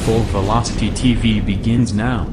Full Velocity TV begins now.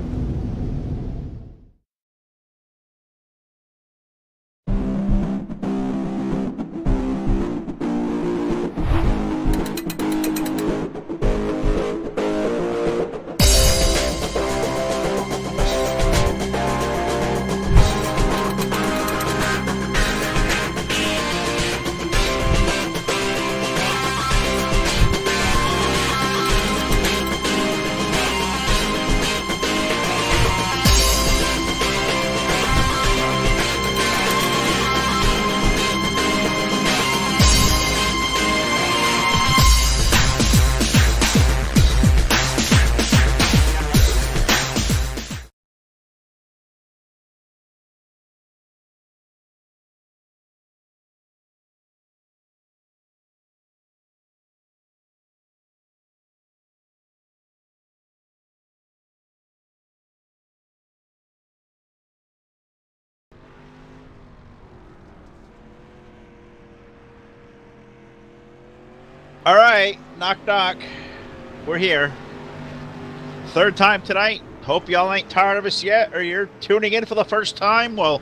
All right, knock knock. We're here. Third time tonight. Hope y'all ain't tired of us yet, or you're tuning in for the first time. Well,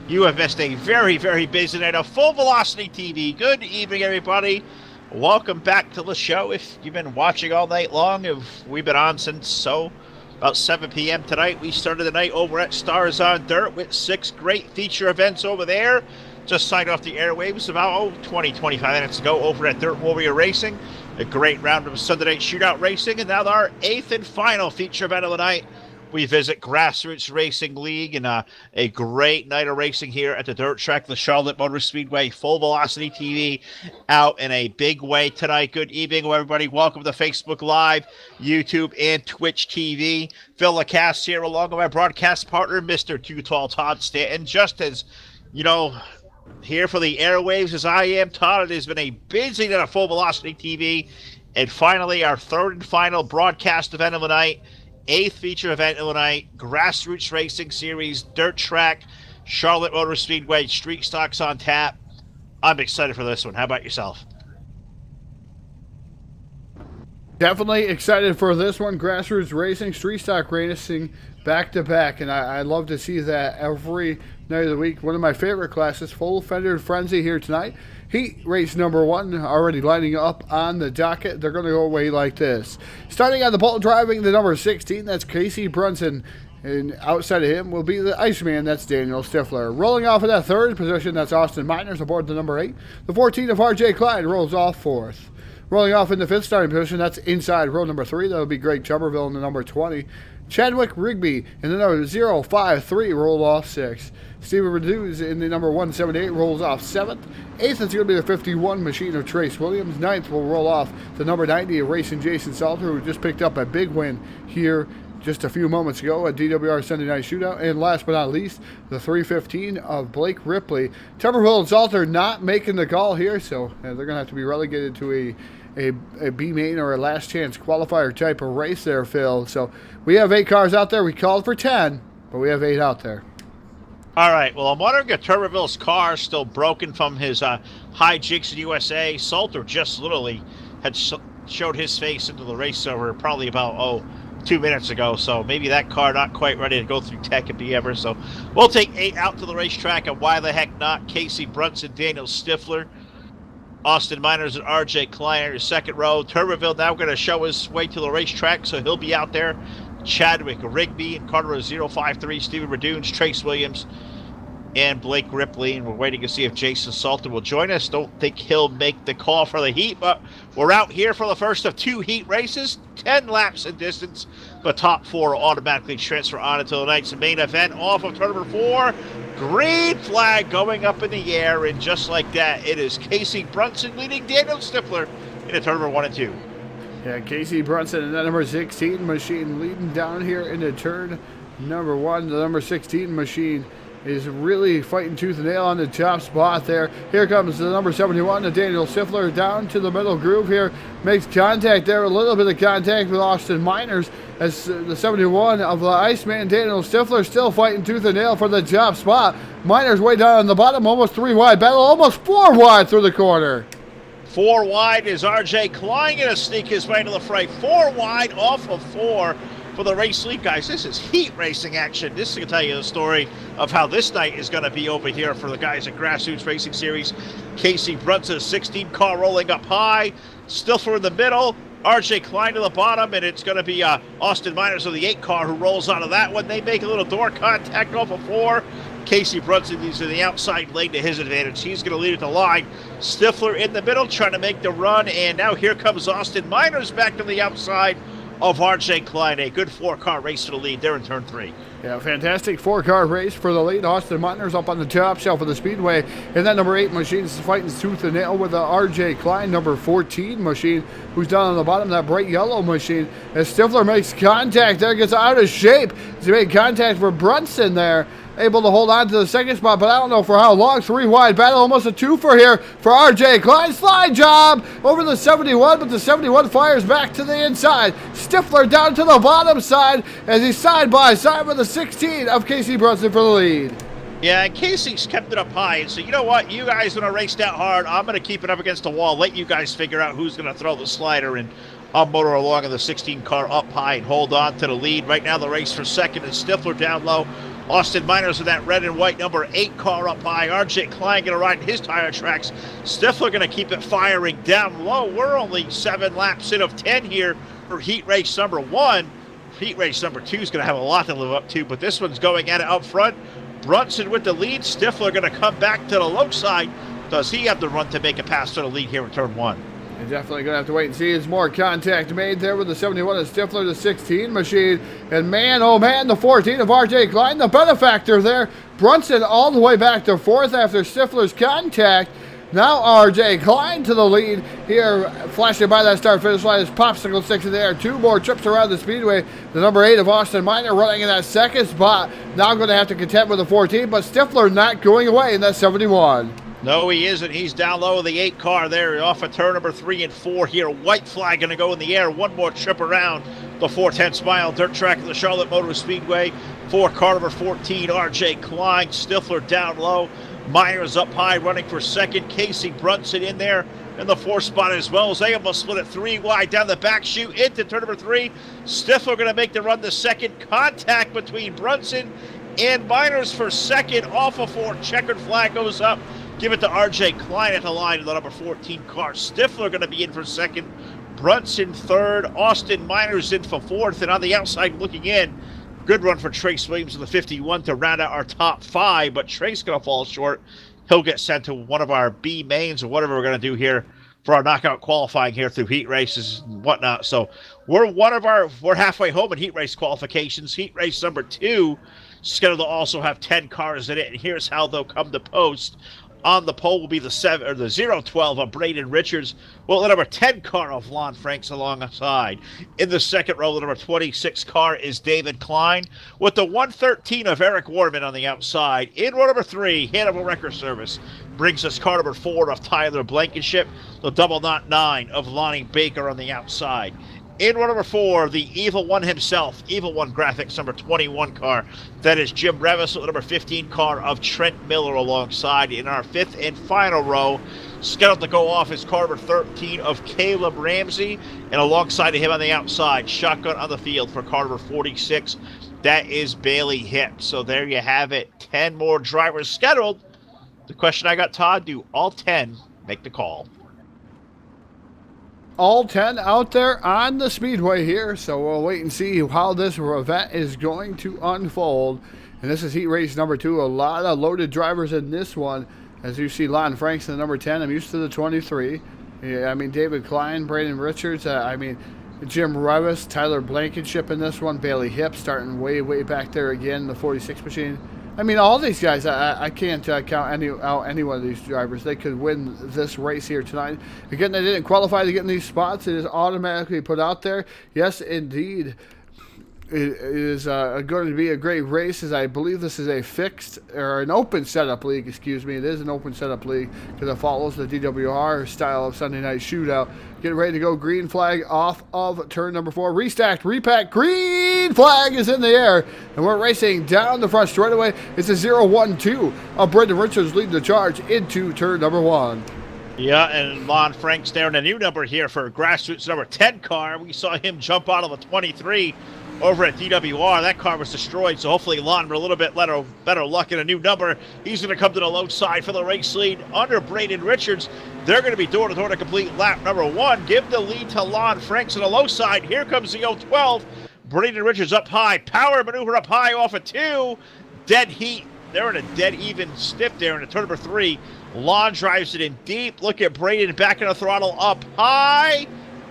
you have missed a very, very busy night of Full Velocity TV. Good evening, everybody. Welcome back to the show. If you've been watching all night long, we've been on since about 7 p.m. tonight. We started the night over at Stars on Dirt with 6 great feature events over there. Just signed off the airwaves about 20-25 minutes ago over at Dirt Warrior Racing. A great round of Sunday night shootout racing. And now our 8th and final feature event of the night. We visit Grassroots Racing League and a great night of racing here at the dirt track, the Charlotte Motor Speedway. Full Velocity TV out in a big way tonight. Good evening, everybody. Welcome to Facebook Live, YouTube, and Twitch TV. Phil LaCasse here along with my broadcast partner, Mr. Too Tall Todd Stanton. Just as, here for the airwaves as I am, Todd. It has been a busy night of Full Velocity TV. And finally, our third and final broadcast event of the night, 8th feature event of the night, Grassroots Racing Series, Dirt Track, Charlotte Motor Speedway, Street Stocks on tap. I'm excited for this one. How about yourself? Definitely excited for this one. Grassroots Racing, Street Stock Racing, back to back, and I love to see that every night of the week. One of my favorite classes, Full Fender Frenzy here tonight. Heat race number 1 already lining up on the docket. They're going to go away like this. Starting on the pole, driving the number 16, that's Casey Brunson. And outside of him will be the Iceman, that's Daniel Stifler. Rolling off in that third position, that's Austin Miners aboard the number 8. The 14 of RJ Klein rolls off 4th. Rolling off in the 5th starting position, that's inside row number 3. That would be Greg Tuberville in the number 20. Chadwick Rigby in the number 053 roll off 6th. Steven Reduce in the number 178 rolls off 7th. 8th is going to be the 51 machine of Trace Williams. 9th will roll off the number 90 of Racing Jason Salter, who just picked up a big win here just a few moments ago at DWR Sunday Night Shootout. And last but not least, the 315 of Blake Ripley. Tuberville and Salter not making the call here, so they're going to have to be relegated to a B main or a last chance qualifier type of race there, Phil. So we have 8 cars out there. We called for 10, but we have 8 out there. All right. Well, I'm wondering if Tuberville's car is still broken from his hijinks in USA. Salter just literally had showed his face into the race over probably about 2 minutes ago. So maybe that car not quite ready to go through tech and be ever. So we'll take 8 out to the racetrack, and why the heck not? Casey Brunson, Daniel Stifler, Austin Miners, and RJ Klein in your second row. Tuberville now going to show his way to the racetrack, so he'll be out there. Chadwick Rigby and Carter 053, Steven Reduce, Trace Williams, and Blake Ripley. And we're waiting to see if Jason Salter will join us. Don't think he'll make the call for the heat, but we're out here for the first of 2 heat races, 10 laps in distance. The top 4 will automatically transfer on until tonight's main event. Off of turn number 4, green flag going up in the air, and just like that, it is Casey Brunson leading Daniel Stifler in turn number 1 and 2. Yeah, Casey Brunson and the number 16 machine leading down here into turn number 1. The number 16 machine is really fighting tooth and nail on the top spot there. Here comes the number 71, the Daniel Stifler, down to the middle groove here. Makes contact there, a little bit of contact with Austin Miners, as the 71 of the Iceman, Daniel Stifler, still fighting tooth and nail for the top spot. Miners way down on the bottom, almost 3 wide battle, almost 4 wide through the corner. 4 wide is RJ Klein going to sneak his way to the fray. 4 wide off of 4 for the race lead, guys. This is heat racing action. This is going to tell you the story of how this night is going to be over here for the guys at Grassroots Racing Series. Casey Brunson, 16 car rolling up high. Stifler in the middle. RJ Klein to the bottom, and it's going to be Austin Miners of the 8 car who rolls out of that one. They make a little door contact off of 4. Casey Brunson is in the outside lane to his advantage. He's going to lead at the line. Stifler in the middle trying to make the run, and now here comes Austin Miners back to the outside of RJ Klein. A good 4-car race to the lead there in turn 3. Yeah, fantastic 4-car race for the lead. Austin Miners up on the top shelf of the speedway. And that number 8 machine is fighting tooth and nail with the RJ Klein. Number 14 machine, who's down on the bottom, that bright yellow machine. As Stifler makes contact there, gets out of shape. He made contact for Brunson there. Able to hold on to the second spot, but I don't know for how long. 3 wide battle, almost a 2 for here for RJ Klein. Slide job over the 71, but the 71 fires back to the inside. Stifler down to the bottom side as he's side by side with the 16 of Casey Brunson for the lead. Yeah, and Casey's kept it up high, and so you know what? You guys are going to race that hard. I'm going to keep it up against the wall. Let you guys figure out who's going to throw the slider, and I'll motor along in the 16 car up high and hold on to the lead. Right now the race for second is Stifler down low. Austin Miners in that red and white number 8 car up high. RJ Klein going to ride his tire tracks. Stifler going to keep it firing down low. We're only 7 laps in of 10 here for heat race number 1. Heat race number 2 is going to have a lot to live up to, but this one's going at it up front. Brunson with the lead. Stifler going to come back to the low side. Does he have the run to make a pass to the lead here in turn 1? You're definitely going to have to wait and see. There's more contact made there with the 71 of Stifler, the 16 machine. And man, oh man, the 14 of RJ Klein, the benefactor there. Brunson all the way back to 4th after Stifler's contact. Now RJ Klein to the lead here, flashing by that start-finish line. His popsicle sticks in the air. 2 more trips around the speedway. The number 8 of Austin Miner running in that second spot. Now going to have to contend with the 14, but Stifler not going away in that 71. No, he isn't. He's down low with the 8 car there off of turn number 3 and 4 here. White flag going to go in the air. 1 more trip around the 410 Mile dirt track of the Charlotte Motor Speedway. 4 car number 14, RJ Klein. Stifler down low. Myers up high running for second. Casey Brunson in there in the 4th spot as well as they almost split it 3 wide down the back chute into turn number 3. Stifler going to make the run to second. Contact between Brunson and Myers for second off of 4. Checkered flag goes up. Give it to RJ Klein at the line in the number 14 car. Stifler going to be in for second. Brunson third. Austin Miners in for 4th. And on the outside looking in, good run for Trace Williams in the 51 to round out our top 5. But Trace going to fall short. He'll get sent to one of our B mains or whatever we're going to do here for our knockout qualifying here through heat races and whatnot. So we're halfway home in heat race qualifications. Heat race number 2 scheduled to also have 10 cars in it. And here's how they'll come to post. On the pole will be the 012 of Braden Richards. Well, the number 10 car of Lon Franks alongside. In the second row, the number 26 car is David Klein. With the 113 of Eric Warman on the outside. In row number 3, Hannibal Wrecker Service brings us car number 4 of Tyler Blankenship. The double knot 9 of Lonnie Baker on the outside. In row number 4, the Evil One himself, Evil One Graphics, number 21 car. That is Jim Revis with the number 15 car of Trent Miller alongside. In our 5th and final row, scheduled to go off is car number 13 of Caleb Ramsey. And alongside of him on the outside, shotgun on the field for car number 46. That is Bailey Hip. So there you have it. 10 more drivers scheduled. The question I got, Todd, do all 10 make the call? All 10 out there on the speedway here, so we'll wait and see how this event is going to unfold. And this is heat race number 2. A lot of loaded drivers in this one. As you see, Lon Franks in the number 10. I'm used to the 23. Yeah, I mean, David Klein, Braden Richards. Jim Revis, Tyler Blankenship in this one. Bailey Hip starting way, way back there again, the 46 machine. I mean, all these guys, I can't count out any one of these drivers. They could win this race here tonight. Again, they didn't qualify to get in these spots. It is automatically put out there. Yes, indeed. It is going to be a great race, as I believe this is a fixed, or an open setup league, excuse me. It is an open setup league because it follows the DWR style of Sunday night shootout. Getting ready to go. Green flag off of turn number 4. Restacked, repack, green flag is in the air. And we're racing down the front straightaway. It's a 0-1-2 of Brendan Richards leading the charge into turn number 1. Yeah, and Lon Frank's there in a new number here for Grassroots number 10 car. We saw him jump out of the 23 over at DWR. That car was destroyed, so hopefully Lon with a little bit better luck in a new number. He's going to come to the low side for the race lead under Braden Richards. They're going to be door-to-door to complete lap number 1. Give the lead to Lon Franks on the low side. Here comes the 012. Braden Richards up high. Power maneuver up high off of 2. Dead heat. They're in a dead even stiff there in turn number 3. Lon drives it in deep. Look at Braden back in the throttle up high.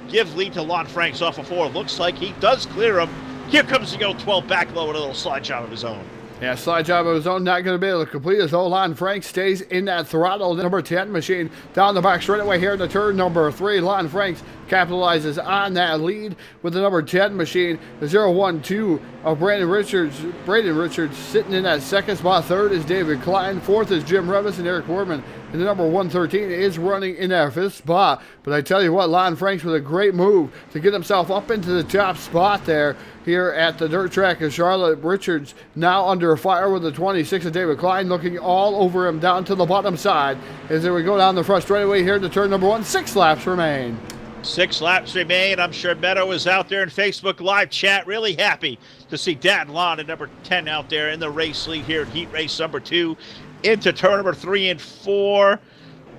Give lead to Lon Franks off of 4. Looks like he does clear him. Here comes the 012 back low with a little slide job of his own. Yeah, slide job of his own, not going to be able to complete his own. Lon Franks stays in that throttle. Number 10 machine down the back straightaway here in the turn number 3. Lon Franks capitalizes on that lead with the number 10 machine. The 012 of Braden Richards sitting in that second spot. Third is David Klein. Fourth is Jim Revis and Eric Worman. And the number 113 is running in that 5th spot. But I tell you what, Lon Franks with a great move to get himself up into the top spot there here at the dirt track of Charlotte. Richards now under fire with the 26 of David Klein, looking all over him down to the bottom side as we go down the front straightaway here to turn number 1. 6 laps remain. 6 laps remain. I'm sure Meadow is out there in Facebook Live chat really happy to see Dan Lon at number 10 out there in the race lead here at heat race number 2 into turn number 3 and 4.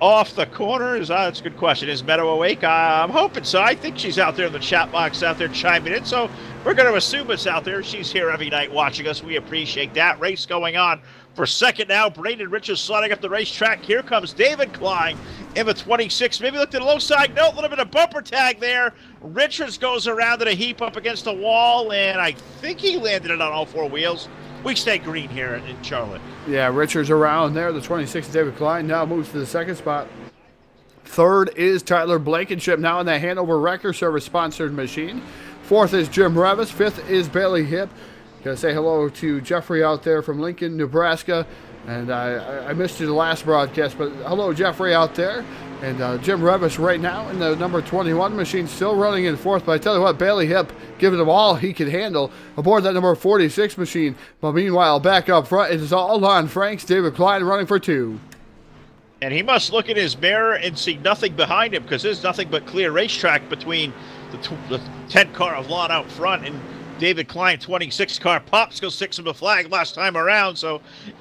Off the corner, that's a good question. Is Meadow awake? I'm hoping so. I think she's out there in the chat box out there chiming in, so we're going to assume it's out there. She's here every night watching us. We appreciate that. Race going on for second now. Braden Richards sliding up the racetrack. Here comes David Klein in the 26. Maybe look to the low side. No, a little bit of bumper tag there. Richards goes around in a heap up against the wall, and I think he landed it on all 4 wheels. We stay green here in Charlotte. Yeah, Richards around there. The 26 David Klein now moves to the second spot. Third is Tyler Blankenship now in the Hanover Wrecker Service sponsored machine. Fourth is Jim Revis. Fifth is Bailey Hipp. Gotta say hello to Jeffrey out there from Lincoln, Nebraska. And I missed you the last broadcast, but hello Jeffrey out there. And Jim Revis right now in the number 21 machine, still running in 4th. But I tell you what, Bailey Hipp giving him all he could handle aboard that number 46 machine. But meanwhile, back up front, it is all Lon Franks. David Klein running for 2. And he must look in his mirror and see nothing behind him because there's nothing but clear racetrack between the 10 car of Lon out front and David Klein 26 car. Popsicle sticks him the flag last time around, so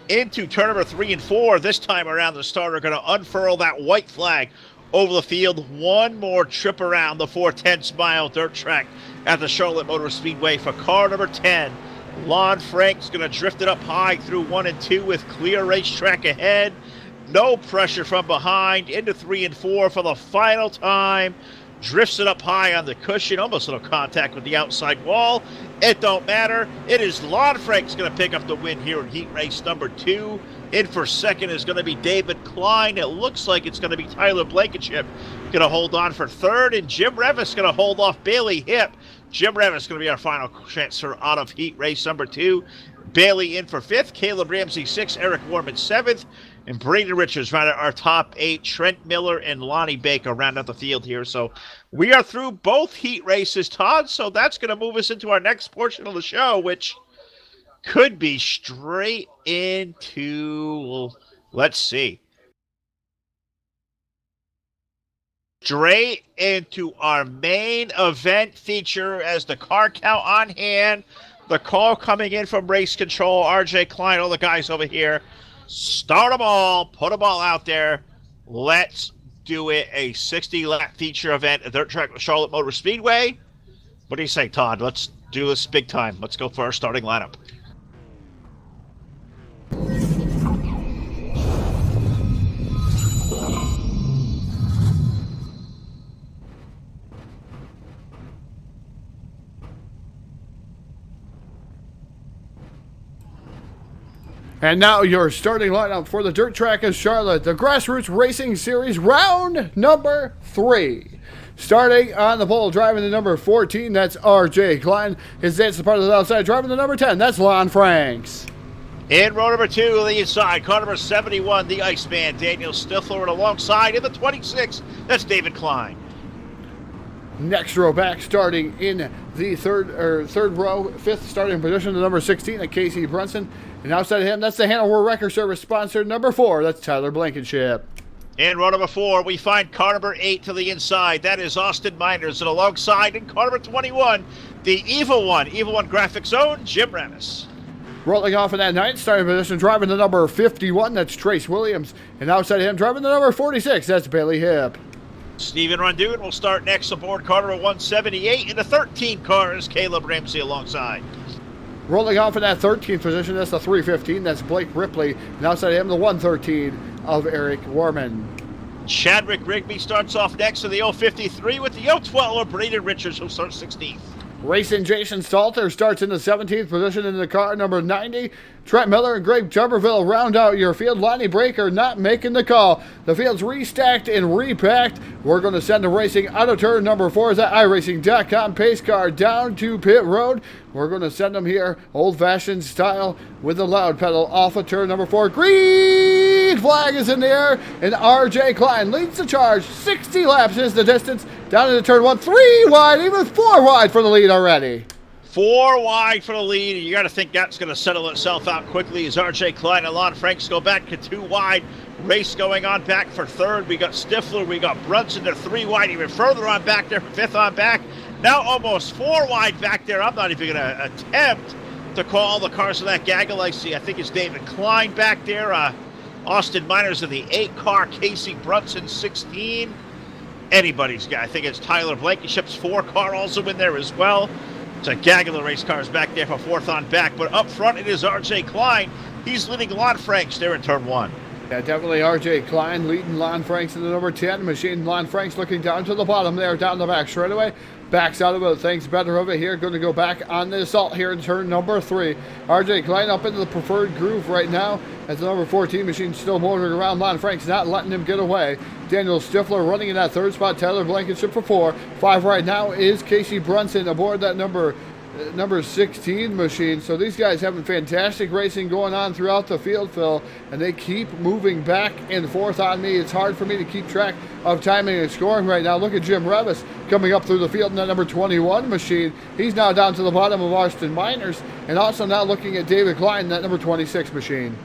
into turn number 3 and 4 this time around. The starter going to unfurl that white flag over the field. One more trip around the 410 mile dirt track at the Charlotte Motor Speedway for car number 10. Lon Frank's going to drift it up high through 1 and 2 with clear racetrack ahead. No pressure from behind into 3 and 4 for the final time. Drifts it up high on the cushion, almost no contact with the outside wall. It don't matter. It is Lon Frank's going to pick up the win here in heat race number 2. In for second is going to be David Klein. It looks like it's going to be Tyler Blankenship going to hold on for third, and Jim Revis going to hold off Bailey Hipp. Jim Revis going to be our final transfer out of heat race number 2. Bailey in for 5th, Caleb Ramsey 6th, Eric Warman 7th, and Braden Richards round out our top 8. Trent Miller and Lonnie Baker round out the field here. So we are through both heat races, Todd. So that's going to move us into our next portion of the show, which could be straight into, let's see, straight into our main event feature as the car count on hand. The call coming in from Race Control, RJ Klein, all the guys over here. Start them all, put them all out there. Let's do it. A 60-lap feature event at Dirt Track Charlotte Motor Speedway. What do you say, Todd? Let's do this big time. Let's go for our starting lineup. And now your starting lineup for the Dirt Track of Charlotte, the Grassroots Racing Series, round number 3. Starting on the pole, driving the number 14, that's RJ Klein. His dance is part of the outside, driving the number 10, that's Lon Franks. In row number 2, the inside, car number 71, the Iceman, Daniel Stifler, and alongside in the 26, that's David Klein. Next row back, starting in the third row, 5th starting position, the number 16, at Casey Brunson. And outside of him, that's the Hanover Wrecker Service sponsored number 4, that's Tyler Blankenship. In row number 4, we find car number 8 to the inside. That is Austin Miners. And alongside in car number 21, the Evil One Graphics Zone, Jim Ramis. Rolling off in that ninth starting position, driving the number 51, that's Trace Williams. And outside him, driving the number 46, that's Bailey Hipp. Stephen Rundoon will start next aboard car number 178. In the 13 car is Caleb Ramsey alongside. Rolling off in that 13th position, that's the 315, that's Blake Ripley. And outside him, the 113 of Eric Warman. Chadwick Rigby starts off next to the 053 with the 012 of Braden Richards, who starts 16th. Racing Jason Stalter starts in the 17th position in the car number 90. Trent Miller and Greg Jumperville round out your field. Lonnie Breaker not making the call. The field's restacked and repacked. We're going to send the racing out of turn number 4 as that iRacing.com pace car down to pit road. We're going to send them here old-fashioned style with the loud pedal off of turn number 4. Green flag is in the air, and RJ Klein leads the charge. 60 laps is the distance. Down into turn 1, 3 wide, even 4 wide for the lead already. 4 wide for the lead, and you got to think that's going to settle itself out quickly as RJ Klein and Lon Franks go back to 2 wide. Race going on back for third. We got Stifler, we got Brunson, they're 3 wide, even further on back there, 5th on back. Now almost 4 wide back there. I'm not even going to attempt to call all the cars of that gaggle. I see, I think it's David Klein back there. Austin Miners in the 8 car, Casey Brunson 16. Anybody's guy. I think it's Tyler Blankenship's 4 car also in there as well. It's a gaggle of race cars back there for 4th on back. But up front, it is RJ Klein. He's leading Lon Franks there in turn 1. Yeah, definitely RJ Klein leading Lon Franks in the number 10 machine. Lon Franks looking down to the bottom there, down the back straightaway. Backs out of it, thinks better of it here. Going to go back on the assault here in turn number 3. RJ Klein up into the preferred groove right now as the number 14 machine still motoring around. Lon Franks not letting him get away. Daniel Stifler running in that 3rd spot. Tyler Blankenship for 4. 5 right now is Casey Brunson aboard that number 16 machine. So these guys having fantastic racing going on throughout the field, Phil, and they keep moving back and forth on me. It's hard for me to keep track of timing and scoring right now. Look at Jim Revis coming up through the field in that number 21 machine. He's now down to the bottom of Austin Miners, and also now looking at David Klein in that number 26 machine.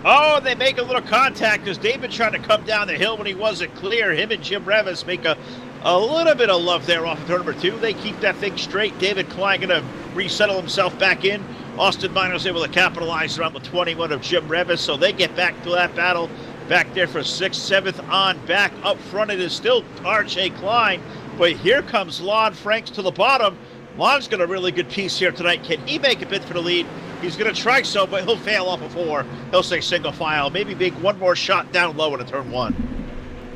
Oh, they make a little contact as David trying to come down the hill when he wasn't clear. Him and Jim Revis make a little bit of love there off of turn number 2. They keep that thing straight. David Klein going to resettle himself back in. Austin Miners able to capitalize around the 21 of Jim Revis, so they get back to that battle back there for 6th, 7th on back. Up front it is still RJ Klein, but here comes Lon Franks to the bottom. Lon's got a really good piece here tonight. Can he make a bid for the lead? He's going to try so, but he'll fail off of 4. He'll stay single file. Maybe make one more shot down low in a turn 1.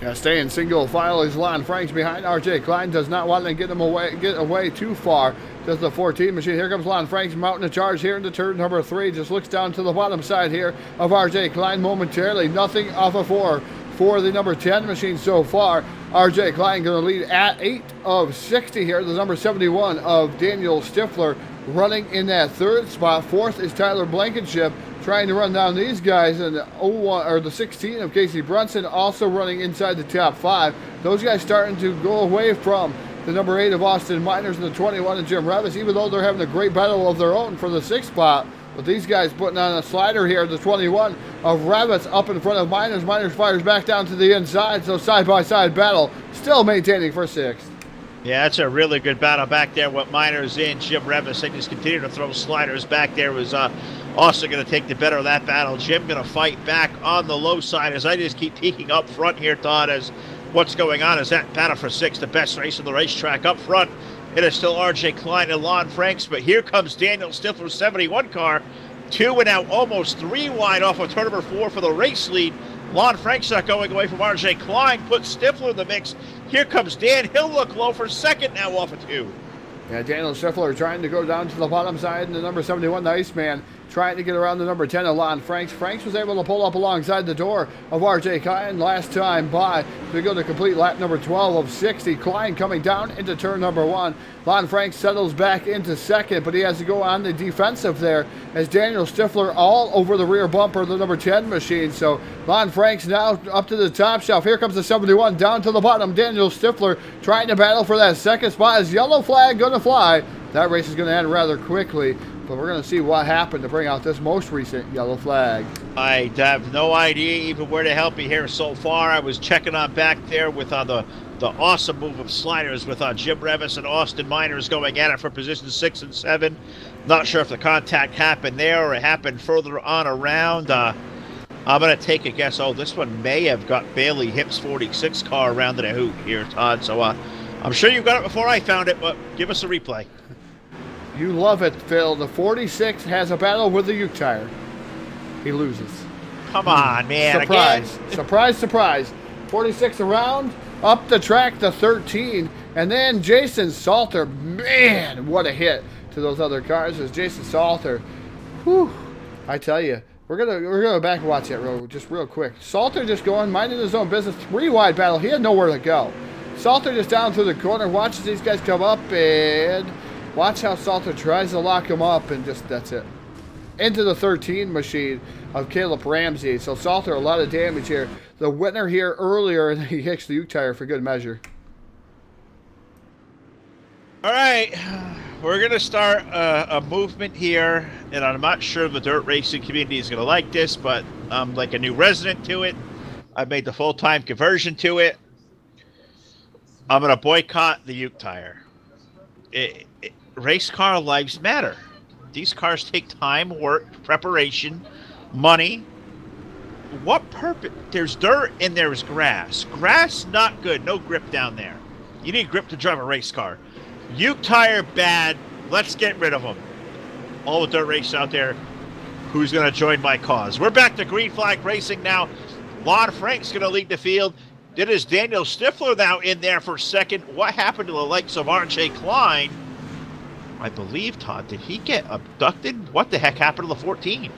Yeah, staying single file is Lon Franks behind RJ Klein. Does not want to get away too far. Does the 14 machine. Here comes Lon Franks mounting a charge here into turn number 3. Just looks down to the bottom side here of RJ Klein momentarily. Nothing off of 4 for the number 10 machine so far. RJ Klein going to lead at 8 of 60 here. The number 71 of Daniel Stifler running in that 3rd spot. 4th is Tyler Blankenship trying to run down these guys, and the 16 of Casey Brunson also running inside the top 5. Those guys starting to go away from the number 8 of Austin Miners and the 21 of Jim Revis, even though they're having a great battle of their own for the 6th spot. But these guys putting on a slider here. The 21 of Revis up in front of Miners. Miners fires back down to the inside, so side-by-side battle still maintaining for 6th. Yeah, that's a really good battle back there with Miners and Jim Revis. They just continue to throw sliders back there. Was also going to take the better of that battle. Jim going to fight back on the low side as I just keep peeking up front here, Todd, as what's going on is that battle for 6th, the best race on the racetrack. Up front, it is still RJ Klein and Lon Franks, but here comes Daniel Stifler's 71 car. 2 and now almost 3 wide off of turn number 4 for the race lead. Lon Franks not going away from RJ Klein, puts Stifler in the mix. Here comes Dan. He'll look low for 2nd now off of 2. Yeah, Daniel Stifler trying to go down to the bottom side, and the number 71, the Iceman, trying to get around the number 10 of Lon Franks. Franks was able to pull up alongside the door of RJ Klein last time by to go to complete lap number 12 of 60. Klein coming down into turn number 1. Lon Franks settles back into 2nd, but he has to go on the defensive there as Daniel Stifler all over the rear bumper of the number 10 machine. So Lon Franks now up to the top shelf. Here comes the 71 down to the bottom. Daniel Stifler trying to battle for that 2nd spot. Is yellow flag going to fly? That race is going to end rather quickly But we're going to see what happened to bring out this most recent yellow flag. I have no idea even where to help you here so far. I was checking on back there with the awesome move of sliders with Jim Revis and Austin Miners going at it for position 6 and 7. Not sure if the contact happened there or it happened further on around. I'm going to take a guess. Oh, this one may have got Bailey Hips 46 car around to the hoot here, Todd. So I'm sure you got it before I found it, but give us a replay. You love it, Phil. The 46 has a battle with the Uke tire. He loses. Come on, man. Surprise. Again? Surprise, surprise. 46 around, up the track to 13. And then Jason Salter. Man, what a hit to those other cars. As Jason Salter. Whew. I tell you. We're gonna go back and watch that road just real quick. Salter just going, minding his own business. 3-wide battle. He had nowhere to go. Salter just down through the corner, watches these guys come up, and watch how Salter tries to lock him up, and just that's it. Into the 13 machine of Caleb Ramsey. So Salter, a lot of damage here. The winner here earlier, and he hits the Uke tire for good measure. All right, we're going to start a movement here, and I'm not sure the dirt racing community is going to like this, but I'm like a new resident to it. I've made the full-time conversion to it. I'm going to boycott the Uke tire. Race car lives matter. These cars take time, work, preparation, money. What purpose? There's dirt and there's grass. Grass, not good. No grip down there. You need grip to drive a race car. Uke tire, bad. Let's get rid of them. All the dirt racers out there, who's going to join my cause? We're back to green flag racing now. Lon Frank's going to lead the field. It is Daniel Stifler now in there for second. What happened to the likes of R.J. Klein? I believe, Todd, did he get abducted? What the heck happened to the 14?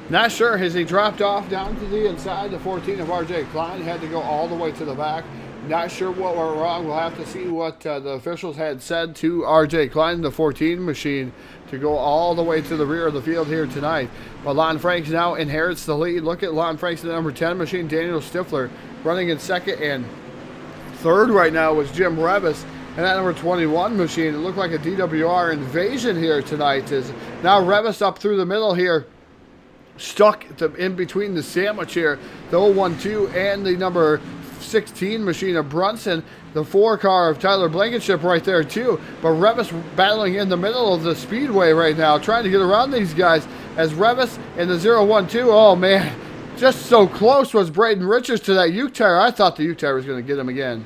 Not sure. Has he dropped off down to the inside? The 14 of R.J. Klein had to go all the way to the back. Not sure what went wrong. We'll have to see what the officials had said to R.J. Klein, the 14 machine, to go all the way to the rear of the field here tonight. But Lon Franks now inherits the lead. Look at Lon Franks, the number 10 machine, Daniel Stifler, running in second, and third right now was Jim Revis. And that number 21 machine, it looked like a DWR invasion here tonight. Is now Revis up through the middle here, stuck in between the sandwich here, the 012 and the number 16 machine of Brunson, the 4 car of Tyler Blankenship right there too. But Revis battling in the middle of the speedway right now, trying to get around these guys as Revis and the 012. Oh man, just so close was Braden Richards to that Uke tire. I thought the Uke tire was going to get him again.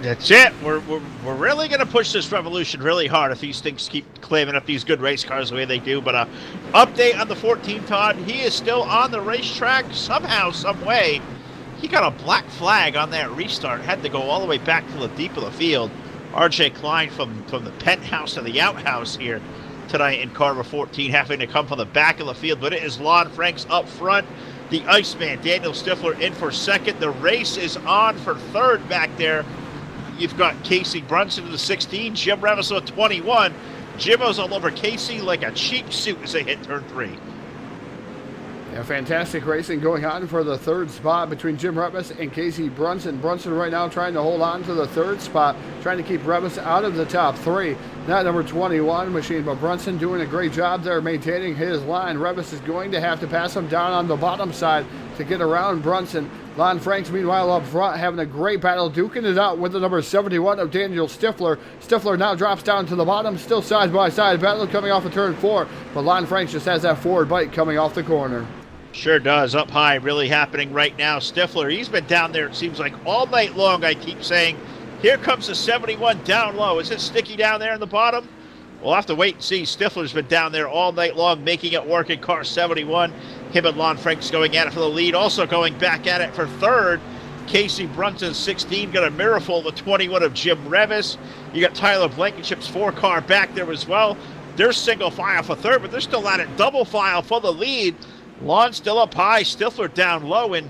That's it. We're really going to push this revolution really hard if these things keep claiming up these good race cars the way they do. But update on the 14, Todd. He is still on the racetrack somehow, some way. He got a black flag on that restart. Had to go all the way back to the deep of the field. R.J. Klein from the penthouse to the outhouse here tonight in car number 14, having to come from the back of the field. But it is Lon Franks up front. The Iceman, Daniel Stifler, in for second. The race is on for third back there. You've got Casey Brunson to the 16, Jim Revis with 21. Jimmo's all over Casey like a cheap suit as they hit turn 3. Yeah, fantastic racing going on for the third spot between Jim Revis and Casey Brunson. Brunson right now trying to hold on to the third spot, trying to keep Revis out of the top 3. That number 21 machine, but Brunson doing a great job there maintaining his line. Revis is going to have to pass him down on the bottom side to get around Brunson. Lon Franks, meanwhile, up front, having a great battle, duking it out with the number 71 of Daniel Stifler. Stifler now drops down to the bottom, still side-by-side battle coming off of turn 4, but Lon Franks just has that forward bite coming off the corner. Sure does. Up high, really happening right now. Stifler, he's been down there, it seems like, all night long. I keep saying, here comes the 71 down low. Is it sticky down there in the bottom? We'll have to wait and see. Stifler's been down there all night long, making it work in car 71. Him and Lon Franks going at it for the lead. Also going back at it for third. Casey Brunson, 16, got a miracle, the 21 of Jim Revis. You got Tyler Blankenship's 4 car back there as well. They're single file for third, but they're still at it double file for the lead. Lon still up high, Stifler down low, and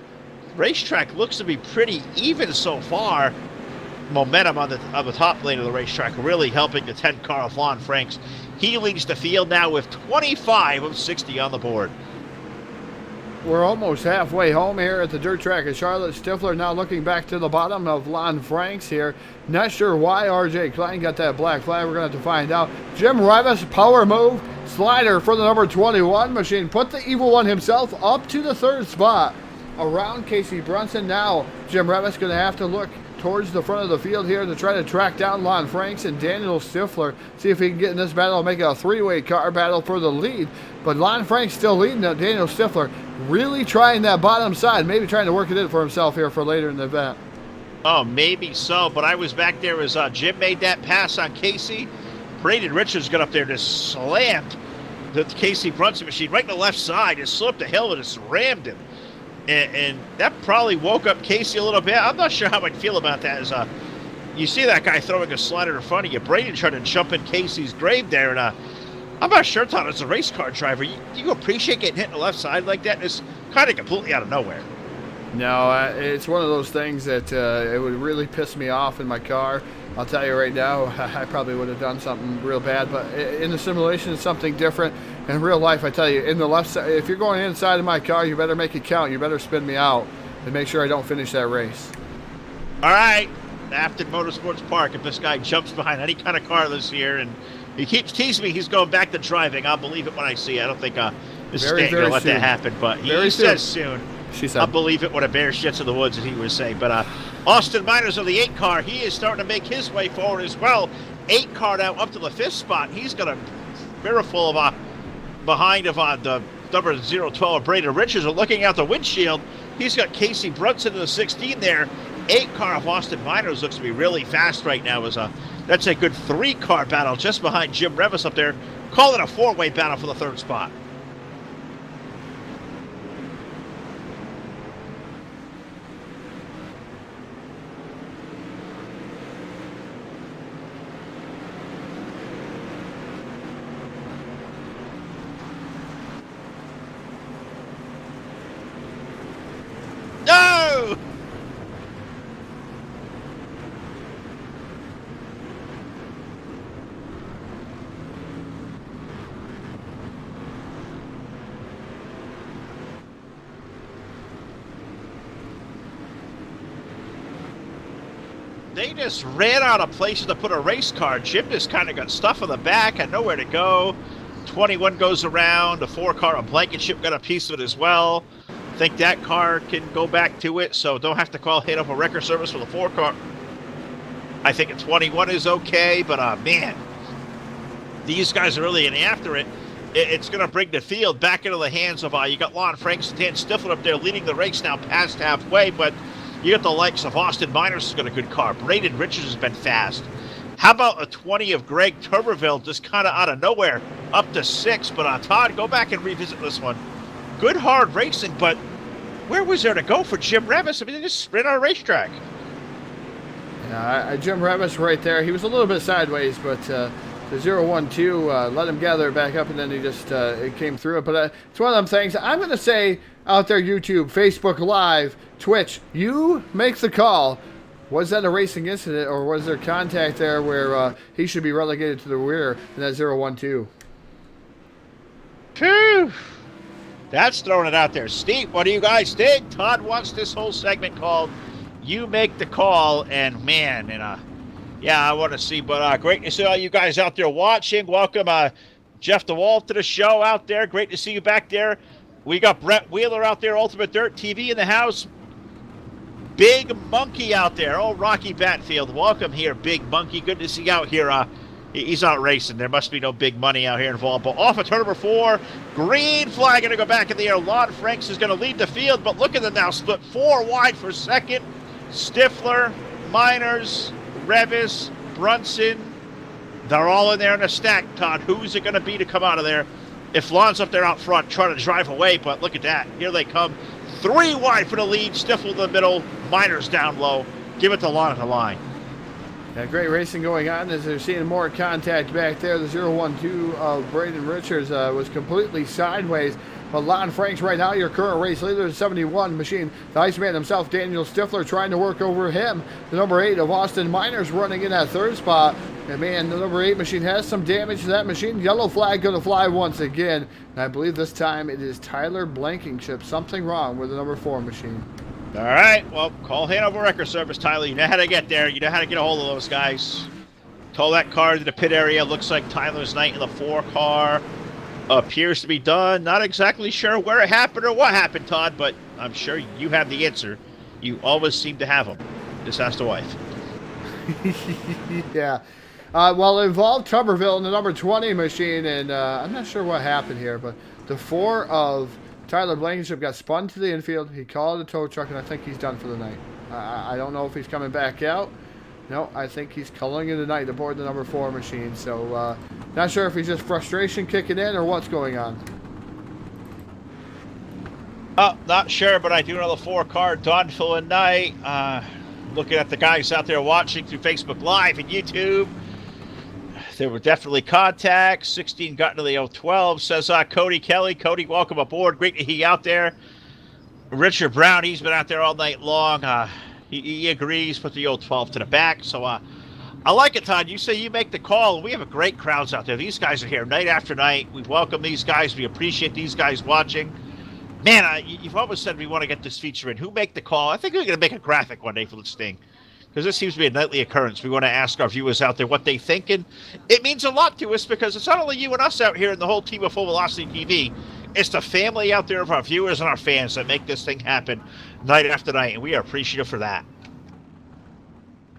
racetrack looks to be pretty even so far. Momentum on the top lane of the racetrack really helping the 10 car of Lon Franks. He leads the field now with 25 of 60 on the board. We're almost halfway home here at the dirt track of Charlotte. Stifler now looking back to the bottom of Lon Franks here. Not sure why RJ Klein got that black flag. We're going to have to find out. Jim Revis, power move, slider for the number 21 machine. Put the evil one himself up to the third spot. Around Casey Brunson now. Jim Revis going to have to look towards the front of the field here to try to track down Lon Franks and Daniel Stifler. See if he can get in this battle, make it a three-way car battle for the lead. But Lon Franks still leading Daniel Stifler, really trying that bottom side, maybe trying to work it in for himself here for later in the event. Oh, maybe so, but I was back there as Jim made that pass on Casey. Braden Richards got up there and just slammed the Casey Brunson machine right in the left side, just slipped the hill and just rammed him. And that probably woke up Casey a little bit. I'm not sure how I'd feel about that. As you see that guy throwing a slider in front of you. Braden trying to jump in Casey's grave there. And I'm not sure, Todd, as a race car driver, you appreciate getting hit in the left side like that? It's kind of completely out of nowhere. No, it's one of those things that it would really piss me off in my car. I'll tell you right now, I probably would have done something real bad. But in the simulation, it's something different. In real life, I tell you, in the left side, if you're going inside of my car, you better make it count. You better spin me out and make sure I don't finish that race. All right, Afton Motorsports Park. If this guy jumps behind any kind of car this year and he keeps teasing me he's going back to driving, I'll believe it when I see it. I don't think this is going to let that happen, but he says soon. She said. I'll believe it when a bear shits in the woods, as he was saying. But Austin Miners of the 8 car, he is starting to make his way forward as well. 8 car now up to the 5th spot. He's got a mirror full of behind of the number 012 Braden Richards. Looking out the windshield, he's got Casey Brunson in the 16 there. 8 car of Austin Miners looks to be really fast right now. That's a good 3 car battle just behind Jim Revis up there. Call it a 4-way battle for the 3rd spot. No! They just ran out of places to put a race car. Jim just kind of got stuff in the back, had nowhere to go. 21 goes around. The 4 car of Blankenship got a piece of it as well. Think that car can go back to it, so don't have to hit up a record service for the 4 car. I think a 21 is okay, but man, these guys are really getting after it. It's going to bring the field back into the hands of you got Lon Franks and Dan Stifler up there leading the race now past halfway, but you got the likes of Austin Miners has got a good car. Braden Richards has been fast. How about a 20 of Greg Tuberville just kind of out of nowhere up to 6? But Todd, go back and revisit this one. Good hard racing, but where was there to go for Jim Revis? I mean, they just sprint on a racetrack. Yeah, Jim Revis right there. He was a little bit sideways, but the 012 let him gather it back up, and then he just it came through it. But it's one of them things. I'm going to say out there, YouTube, Facebook Live, Twitch, you make the call. Was that a racing incident, or was there contact there where he should be relegated to the rear in that 012? Phew. That's throwing it out there. Steve, what do you guys think? Todd wants this whole segment called You Make the Call, and man, yeah, I want to see, but great to see all you guys out there watching. Welcome, Jeff DeWalt to the show out there. Great to see you back there. We got Brett Wheeler out there, Ultimate Dirt TV in the house. Big Monkey out there. Oh, Rocky Batfield. Welcome here, Big Monkey. Good to see you out here. He's out racing. There must be no big money out here involved. But off of turn number 4, green flag going to go back in the air. Lon Franks is going to lead the field, but look at them now. Split 4 wide for second. Stifler, Miners, Revis, Brunson. They're all in there in a stack, Todd. Who's it going to be to come out of there? If Lon's up there out front trying to drive away, but look at that. Here they come. 3 wide for the lead. Stifler in the middle. Miners down low. Give it to Lon at the line. Yeah, great racing going on as they're seeing more contact back there. The 012 of Braden Richards was completely sideways. But Lon Franks right now, your current race leader, the 71 machine. The Iceman himself, Daniel Stifler, trying to work over him. The number 8 of Austin Miners running in that 3rd spot. And man, the number 8 machine has some damage to that machine. Yellow flag going to fly once again. And I believe this time it is Tyler Blankenship. Something wrong with the number 4 machine. All right, well, call Hanover Record Service, Tyler. You know how to get there. You know how to get a hold of those guys. Tow that car to the pit area. Looks like Tyler's night in the 4 car appears to be done. Not exactly sure where it happened or what happened, Todd, but I'm sure you have the answer. You always seem to have them. Just ask the wife. Yeah. Well, it involved Tuberville in the number 20 machine, and I'm not sure what happened here, but the 4 of Tyler Blankenship got spun to the infield. He called a tow truck, and I think he's done for the night. I don't know if he's coming back out. No, I think he's calling in the night aboard the number 4 machine, so not sure if he's just frustration kicking in or what's going on. Not sure, but I do know the 4 car done for the night. Looking at the guys out there watching through Facebook Live and YouTube, there were definitely contacts. 16 got into the 012, says Cody Kelly. Cody, welcome aboard. Great to hear you out there. Richard Brown, he's been out there all night long. He agrees, put the 012 to the back. So I like it, Todd. You say you make the call. We have a great crowds out there. These guys are here night after night. We welcome these guys. We appreciate these guys watching. Man, you've always said we want to get this feature in. Who make the call? I think we're going to make a graphic one day for this thing, because this seems to be a nightly occurrence. We want to ask our viewers out there what they think, and it means a lot to us because it's not only you and us out here and the whole team of Full Velocity TV. It's the family out there of our viewers and our fans that make this thing happen night after night, and we are appreciative for that.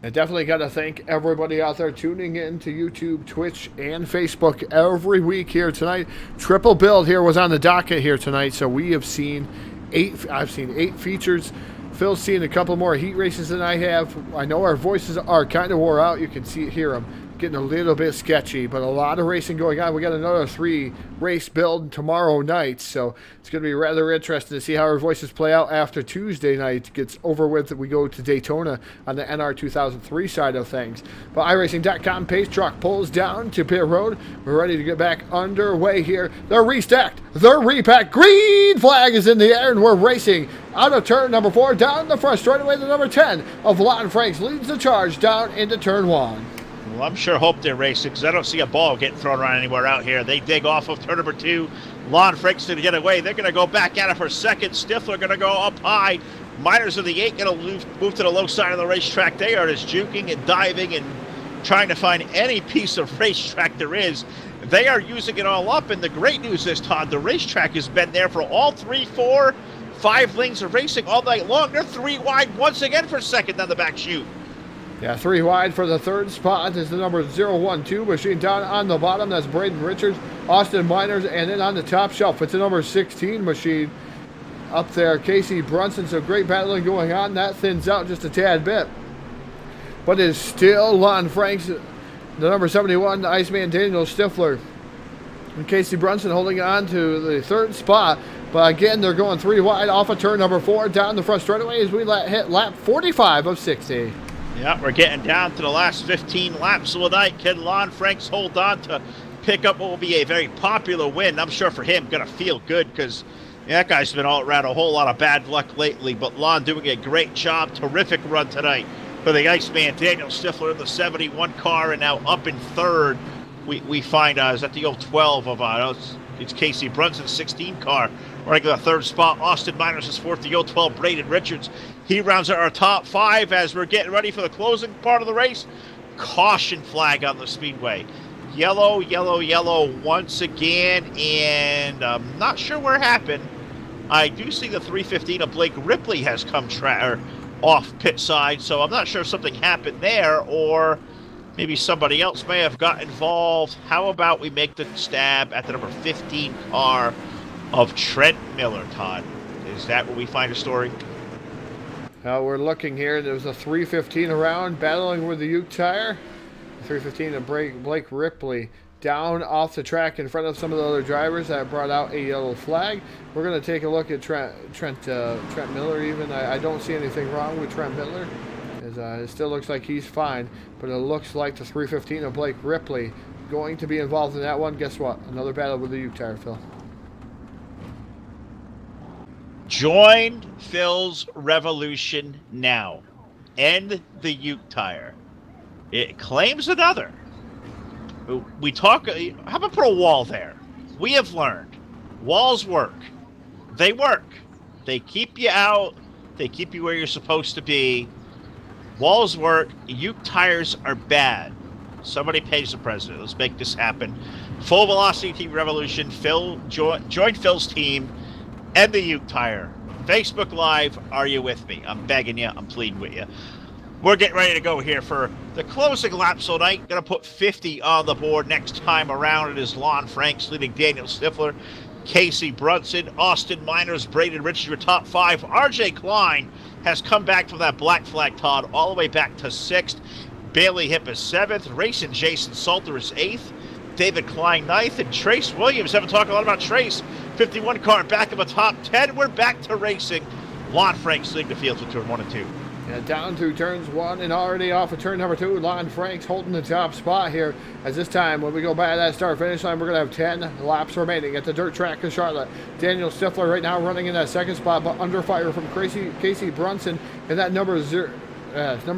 I definitely got to thank everybody out there tuning in to YouTube, Twitch, and Facebook every week here tonight. Triple Build here was on the docket here tonight, so we have seen 8. I've seen 8 features. Phil's seen a couple more heat races than I have. I know our voices are kind of wore out. You can hear them getting a little bit sketchy, but a lot of racing going on. We got another 3 race build tomorrow night, so it's going to be rather interesting to see how our voices play out after Tuesday night gets over with. We go to Daytona on the NR 2003 side of things. But iRacing.com pace truck pulls down to pit road. We're ready to get back underway here. They're restacked. They're repacked. Green flag is in the air, and we're racing out of turn number 4 down the front straightaway. The number 10 of Lon Franks leads the charge down into turn 1. Well, I'm sure hope they're racing because I don't see a ball getting thrown around anywhere out here. They dig off of turn number 2. Lon Franks to get away. They're going to go back at it for second. Stifler going to go up high. Miners of the 8 going to move to the low side of the racetrack. They are just juking and diving and trying to find any piece of racetrack there is. They are using it all up, and the great news is, Todd, the racetrack has been there for all 3, 4, 5 lanes of racing all night long. They're 3 wide once again for second down the back chute. Yeah, 3 wide for the 3rd spot is the number 012 machine. Down on the bottom, that's Braden Richards, Austin Miners, and then on the top shelf, it's the number 16 machine up there, Casey Brunson. So great battling going on. That thins out just a tad bit. But it's still Lon Franks, the number 71, the Iceman Daniel Stifler, and Casey Brunson holding on to the 3rd spot. But again, they're going 3 wide off of turn number 4 down the front straightaway as we hit lap 45 of 60. Yeah, we're getting down to the last 15 laps of the night. Can Lon Franks hold on to pick up what will be a very popular win? I'm sure for him, going to feel good because that guy's been all around a whole lot of bad luck lately. But Lon doing a great job. Terrific run tonight for the Iceman Daniel Stifler in the 71 car, and now up in 3rd. We find is at the 012 of it's Casey Brunson's 16 car. Right at the 3rd spot, Austin Miners is 4th, the 012 Braden Richards. He rounds out our top 5 as we're getting ready for the closing part of the race. Caution flag on the speedway. Yellow, yellow, yellow once again, and I'm not sure where it happened. I do see the 315 of Blake Ripley has come off pit side, so I'm not sure if something happened there or maybe somebody else may have got involved. How about we make the stab at the number 15 car of Trent Miller, Todd? Is that where we find a story? We're looking here. There was a 315 around battling with the Uke tire. 315 of Blake Ripley down off the track in front of some of the other drivers. That brought out a yellow flag. We're going to take a look at Trent Miller even. I don't see anything wrong with Trent Miller. It still looks like he's fine, but it looks like the 315 of Blake Ripley going to be involved in that one. Guess what? Another battle with the Uke tire, Phil. Join Phil's revolution now. End the Uke tire. It claims another. We talk. How about put a wall there? We have learned walls work. They work. They keep you out. They keep you where you're supposed to be. Walls work. Uke tires are bad. Somebody pays the president. Let's make this happen. Full Velocity Team Revolution. Join Phil's team and the Uke Tire. Facebook Live, are you with me? I'm begging you. I'm pleading with you. We're getting ready to go here for the closing lap tonight. Going to put 50 on the board next time around. It is Lon Franks leading Daniel Stifler, Casey Brunson, Austin Miners, Braden Richards, your top 5. RJ Klein has come back from that black flag, Todd, all the way back to 6th. Bailey Hipp is 7th. Racing Jason Salter is 8th. David Klein 9th. And Trace Williams, haven't talked a lot about Trace. 51 car back of the top 10. We're back to racing. Lon Franks leading the field with turn 1 and 2. Yeah, down through turns 1 and already off of turn number 2. Lon Franks holding the top spot here. As this time, when we go by that start-finish line, we're going to have 10 laps remaining at the dirt track of Charlotte. Daniel Stifler right now running in that second spot, but under fire from Casey Brunson in that number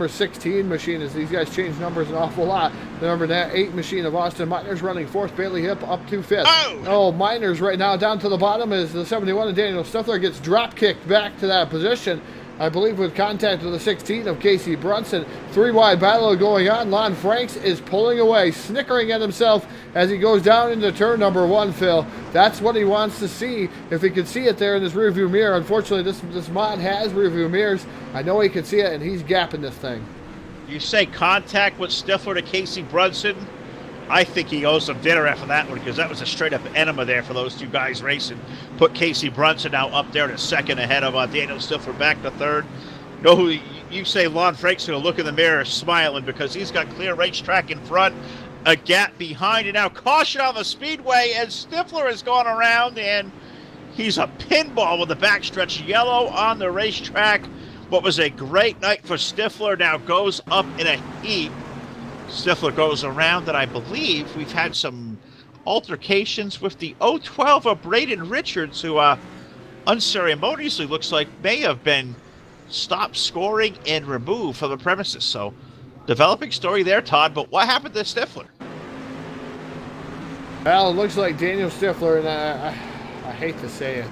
16 machine, as these guys change numbers an awful lot. The number 8 machine of Austin Miners running 4th. Bailey Hipp up to 5th. Oh, Miners right now down to the bottom as the 71 of Daniel Stifler gets drop-kicked back to that position. I believe with contact with the 16 of Casey Brunson. 3-wide battle going on. Lon Franks is pulling away, snickering at himself as he goes down into turn number 1, Phil. That's what he wants to see, if he could see it there in his rearview mirror. Unfortunately, this mod has rearview mirrors. I know he can see it, and he's gapping this thing. You say contact with Stifler to Casey Brunson? I think he owes some dinner after that one, because that was a straight-up enema there for those two guys racing. Put Casey Brunson now up there to 2nd ahead of Daniel Stifler back to 3rd. Know who you say Lon Franks going to look in the mirror smiling, because he's got clear racetrack in front, a gap behind, and now caution on the speedway as Stifler has gone around, and he's a pinball with the backstretch yellow on the racetrack. What was a great night for Stifler now goes up in a heap. Stifler goes around, and I believe we've had some altercations with the 012 of Braden Richards, who unceremoniously looks like may have been stopped scoring and removed from the premises. So, developing story there, Todd, but what happened to Stifler? Well, it looks like Daniel Stifler, and I hate to say it,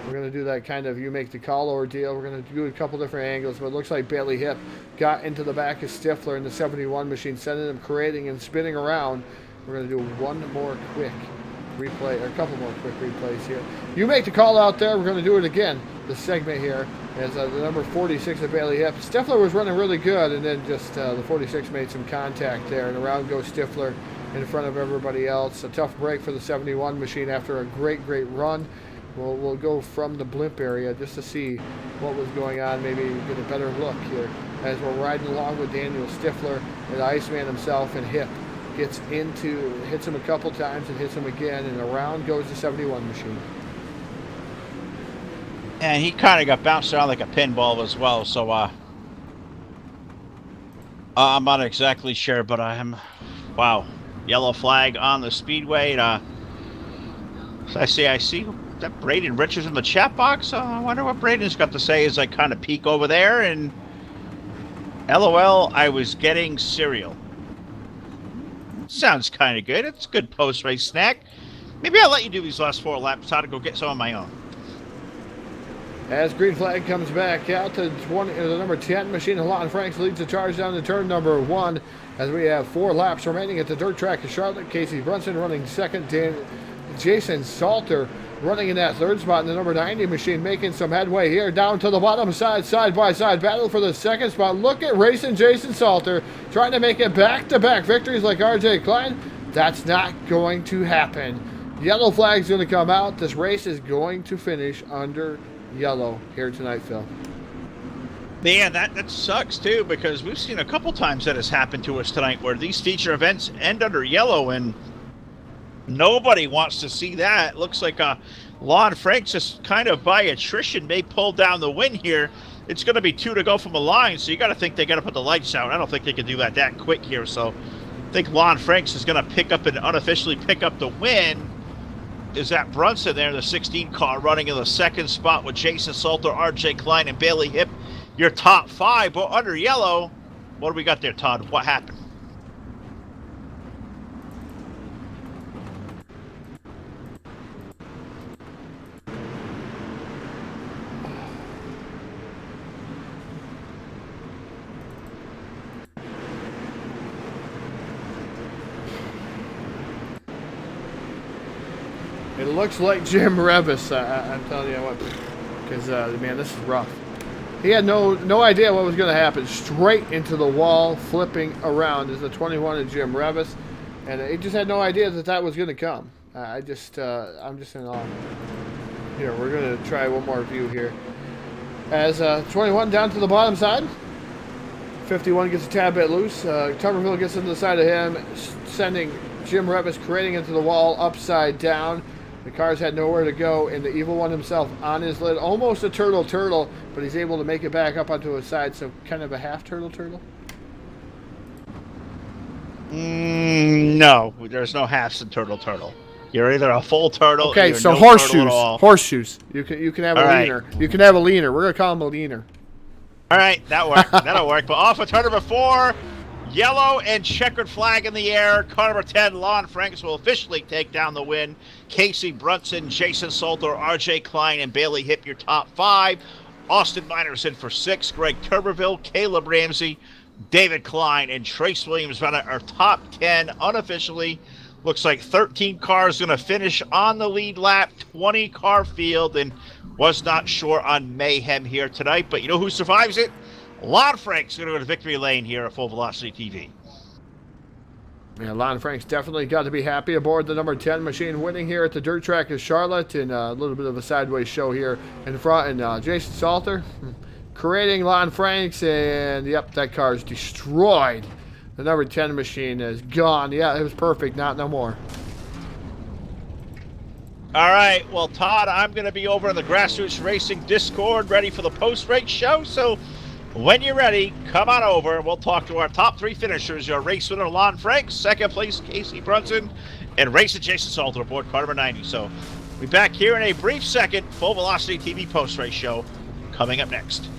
we're going to do that kind of you make the call ordeal. We're going to do a couple different angles, but it looks like Bailey Hipp got into the back of Stifler in the 71 machine, sending him creating and spinning around. We're going to do one more quick replay, or a couple more quick replays here. You make the call out there. We're going to do it again. The segment here is the number 46 of Bailey Hipp. Stifler was running really good, and then just the 46 made some contact there, and around goes Stifler in front of everybody else. A tough break for the 71 machine after a great run. We'll go from the blimp area just to see what was going on, maybe get a better look here as we're riding along with Daniel Stifler and the Iceman himself, and Hipp hits him a couple times and hits him again, and around goes the 71 machine. And he kind of got bounced around like a pinball as well, so I'm not exactly sure, but wow, yellow flag on the speedway. I see that Braden Richards in the chat box. I wonder what Braden's got to say as I kind of peek over there, and LOL, I was getting cereal. Sounds kind of good. It's a good post-race snack. Maybe I'll let you do these last 4 laps, Todd, to go get some on my own. As green flag comes back out to the number 10 machine, Lon Franks leads the charge down to turn number 1 as we have 4 laps remaining at the dirt track of Charlotte. Casey Brunson running 2nd. Jason Salter running in that 3rd spot in the number 90 machine, making some headway here down to the bottom side-by-side battle for the 2nd spot. Look at racing Jason Salter trying to make it back-to-back victories like RJ Klein. That's not going to happen. Yellow flag's going to come out. This race is going to finish under yellow here tonight, Phil. Man, that sucks too, because we've seen a couple times that has happened to us tonight where these feature events end under yellow, and nobody wants to see that. Looks like Lon Franks just kind of by attrition may pull down the win here. It's going to be 2 to go from the line, so you got to think they got to put the lights out. I don't think they can do that quick here, so I think Lon Franks is going to pick up and unofficially pick up the win. Is that Brunson there, the 16 car, running in the 2nd spot with Jason Salter, RJ Klein, and Bailey Hipp. Your top 5, but under yellow. What do we got there, Todd? What happened? It looks like Jim Revis. I'm telling you what, because man, this is rough. He had no idea what was going to happen. Straight into the wall, flipping around is the 21 of Jim Revis, and he just had no idea that was going to come. I'm just in awe. Here, we're going to try one more view here. As 21 down to the bottom side. 51 gets a tad bit loose. Tuberville gets into the side of him, sending Jim Revis creating into the wall upside down. The cars had nowhere to go, and the evil one himself on his lid, almost a turtle, but he's able to make it back up onto his side, so kind of a half turtle. No, there's no halves in turtle. You're either a full turtle. Okay, or so no horseshoes. Horseshoes. You can have a leaner. You can have a leaner. We're gonna call him a leaner. All right, that'll work. But off of turn number 4. Yellow and checkered flag in the air. Car number 10, Lon Franks, will officially take down the win. Casey Brunson, Jason Salter, R.J. Klein, and Bailey Hipp, your top 5. Austin Miner's in for 6. Greg Tuberville, Caleb Ramsey, David Klein, and Trace Williams are top 10 unofficially. Looks like 13 cars going to finish on the lead lap, 20 car field, and was not sure on mayhem here tonight. But you know who survives it? Lon Franks going to go to victory lane here at Full Velocity TV. Yeah, Lon Franks definitely got to be happy aboard the number 10 machine, winning here at the dirt track of Charlotte, and a little bit of a sideways show here in front. And Jason Salter creating Lon Franks, and yep, that car is destroyed. The number 10 machine is gone. Yeah, it was perfect. Not no more. All right, well, Todd, I'm going to be over in the Grassroots Racing Discord ready for the post-race show, so when you're ready, come on over. We'll talk to our top 3 finishers. Your race winner, Lon Franks. Second place, Casey Brunson. And racer Jason Salter aboard car number 90. So we'll be back here in a brief second. Full Velocity TV post-race show coming up next.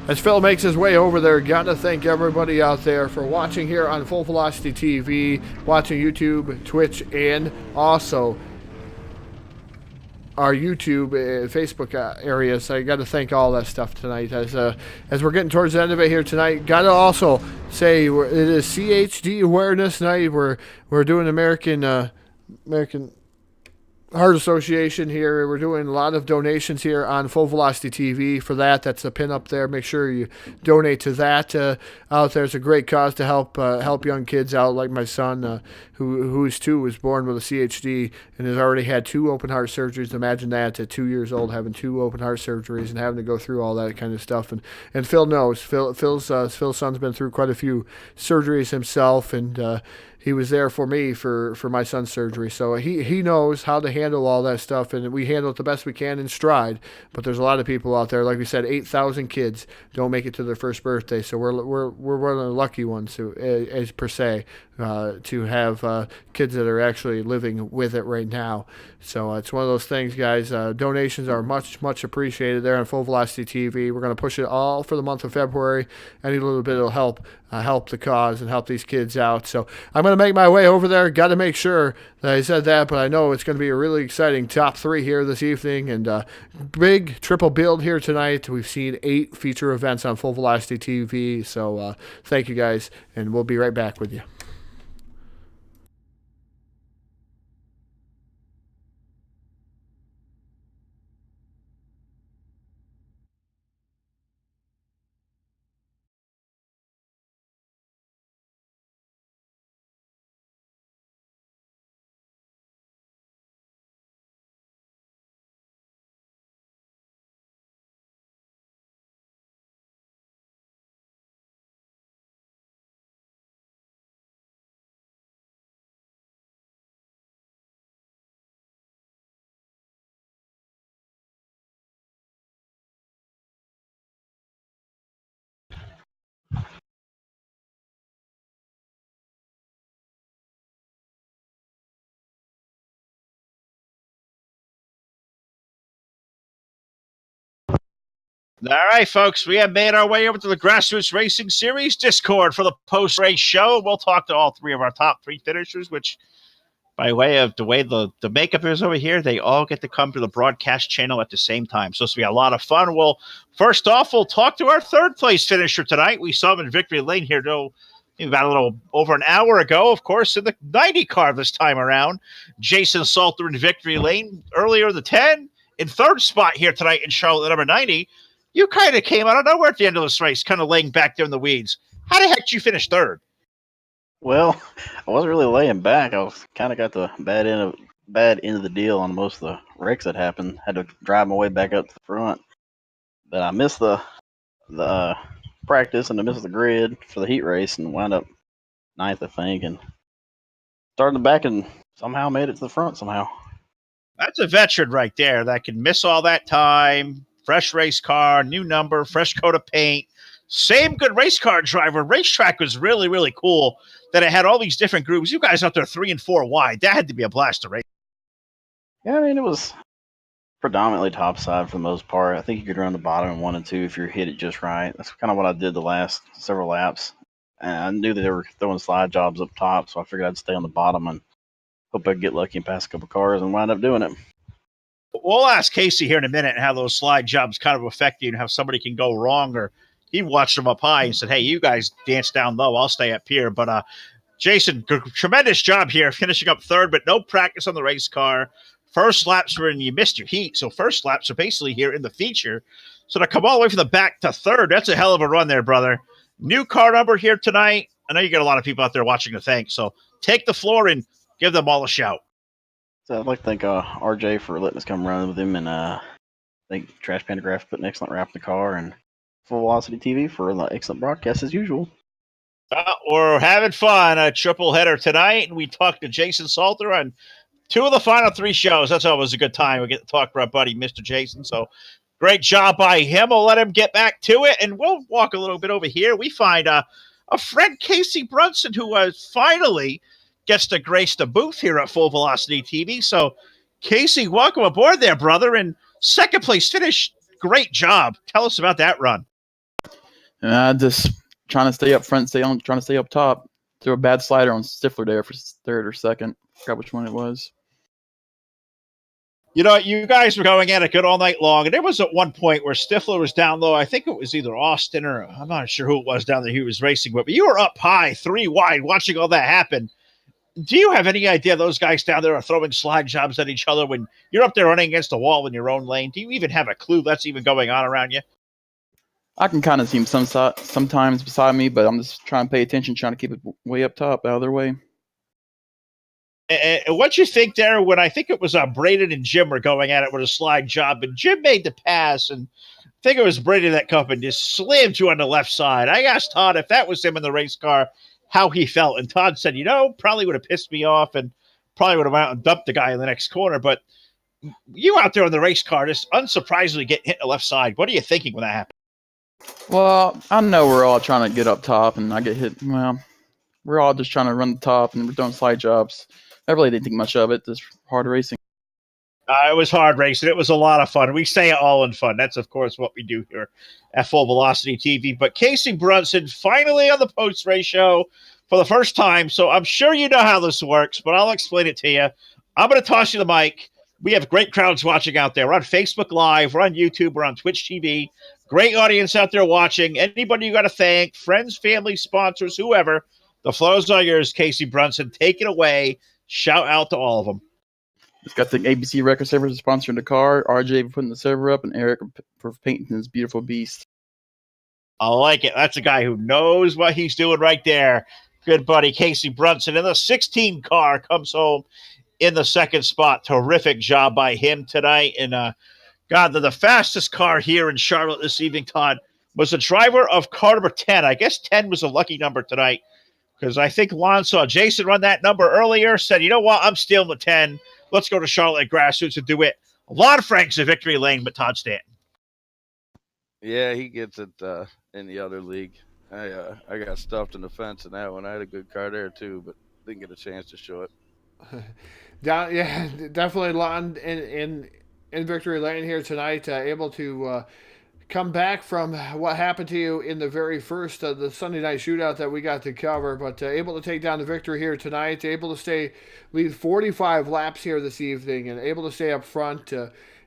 As Phil makes his way over there, got to thank everybody out there for watching here on Full Velocity TV, watching YouTube, Twitch, and also our YouTube, Facebook areas. I got to thank all that stuff tonight. As we're getting towards the end of it here tonight, got to also say it is CHD Awareness Night. We're doing American Heart Association here. We're doing a lot of donations here on Full Velocity TV for that. That's a pin up there. Make sure you donate to that out there. It's a great cause to help young kids out, like my son, who's 2, was born with a CHD and has already had 2 open heart surgeries. Imagine that at 2 years old, having 2 open heart surgeries and having to go through all that kind of stuff. And Phil knows. Phil's son's been through quite a few surgeries himself, and he was there for me for my son's surgery. So he knows how to handle all that stuff, and we handle it the best we can in stride. But there's a lot of people out there, like we said, 8,000 kids don't make it to their first birthday. So we're one of the lucky ones who, as per se, to have kids that are actually living with it right now. So it's one of those things, guys. Donations are much appreciated there on Full Velocity TV. We're going to push it all for the month of February. Any little bit will help the cause and help these kids out. So I'm going to make my way over there. Got to make sure that I said that, but I know it's going to be a really exciting top 3 here this evening, and big triple build here tonight. We've seen 8 feature events on Full Velocity TV. So thank you, guys, and we'll be right back with you. All right, folks, we have made our way over to the Grassroots Racing Series Discord for the post-race show. We'll talk to all 3 of our top 3 finishers, which, by way of the way the makeup is over here, they all get to come to the broadcast channel at the same time. So it's going to be a lot of fun. Well, first off, we'll talk to our 3rd place finisher tonight. We saw him in victory lane here, though, About a little over an hour ago, of course, in the 90 car this time around. Jason Salter in victory lane earlier, the 10 in third spot here tonight in Charlotte, number 90. You kind of came out of nowhere at the end of this race, kind of laying back there in the weeds. How the heck did you finish third? Well, I wasn't really laying back. I was kind of got the bad end of the deal on most of the wrecks that happened. Had to drive my way back up to the front, but I missed the practice and I missed the grid for the heat race and wound up ninth, I think, and started the back and somehow made it to the front somehow. That's a veteran right there that can miss all that time. Fresh race car, new number, fresh coat of paint. Same good race car driver. Racetrack was really, really cool that it had all these different groups. You guys out there 3 and 4 wide. That had to be a blast to race. Yeah, I mean, it was predominantly topside for the most part. I think you could run the bottom in 1 and 2 if you hit it just right. That's kind of what I did the last several laps. And I knew that they were throwing slide jobs up top, so I figured I'd stay on the bottom and hope I'd get lucky and pass a couple cars and wind up doing it. We'll ask Casey here in a minute how those slide jobs kind of affect you and how somebody can go wrong, or he watched them up high and said, hey, you guys dance down low. I'll stay up here. But Jason, tremendous job here, finishing up third, but no practice on the race car. First laps were when you missed your heat, so first laps are basically here in the feature. So to come all the way from the back to third, that's a hell of a run there, brother. New car number here tonight. I know you got a lot of people out there watching to thank, so take the floor and give them all a shout. So I'd like to thank RJ for letting us come run with him, and I think Trash Pantograph put an excellent wrap in the car, and Full Velocity TV for an excellent broadcast as usual. We're having fun. A triple header tonight, and we talked to Jason Salter on 2 of the final 3 shows. That's always a good time. We get to talk to our buddy, Mr. Jason. So great job by him. We'll let him get back to it, and we'll walk a little bit over here. We find a friend, Casey Brunson, who finally gets to grace the booth here at Full Velocity TV. So, Casey, welcome aboard there, brother. And second place finish. Great job. Tell us about that run. Just trying to stay up front, trying to stay up top. Threw a bad slider on Stifler there for third or second. Forgot which one it was. You know, you guys were going at it good all night long, and there was at one point where Stifler was down low. I think it was either Austin or I'm not sure who it was down there he was racing with, but you were up high, 3 wide, watching all that happen. Do you have any idea those guys down there are throwing slide jobs at each other when you're up there running against a wall in your own lane? Do you even have a clue that's even going on around you? I can kind of see them sometimes beside me, but I'm just trying to pay attention, trying to keep it way up top, out of their way. And what you think there when I think it was Braden and Jim were going at it with a slide job, and Jim made the pass, and I think it was Braden that come and just slammed you on the left side. I asked Todd if that was him in the race car, how he felt, and Todd said, probably would have pissed me off and probably would have went out and dumped the guy in the next corner. But you out there on the race car, just unsurprisingly getting hit in the left side. What are you thinking when that happened? Well, I know we're all trying to get up top, and I get hit. Well, we're all just trying to run the top, and we're doing slide jobs. I really didn't think much of it. Just hard racing. It was hard racing. It was a lot of fun. We say it all in fun. That's, of course, what we do here at Full Velocity TV. But Casey Brunson finally on the post-race show for the first time. So I'm sure you know how this works, but I'll explain it to you. I'm going to toss you the mic. We have great crowds watching out there. We're on Facebook Live. We're on YouTube. We're on Twitch TV. Great audience out there watching. Anybody you got to thank, friends, family, sponsors, whoever. The floor's all yours, Casey Brunson. Take it away. Shout out to all of them. Just got the ABC Record Servers sponsoring the car, RJ for putting the server up, and Eric for painting this beautiful beast. I like it. That's a guy who knows what he's doing right there. Good buddy, Casey Brunson. And the 16 car comes home in the second spot. Terrific job by him tonight. And, the fastest car here in Charlotte this evening, Todd, was the driver of car number 10. I guess 10 was a lucky number tonight because I think Lon saw Jason run that number earlier, said, you know what, I'm stealing the 10. Let's go to Charlotte Grassroots and do it. A lot of Franks in victory lane, but Todd Stanton. Yeah, he gets it in the other league. I got stuffed in the fence in that one. I had a good car there too, but didn't get a chance to show it. Yeah, definitely Lon in victory lane here tonight, able to come back from what happened to you in the very first the Sunday night shootout that we got to cover, but able to take down the victory here tonight, able to lead 45 laps here this evening, and able to stay up front.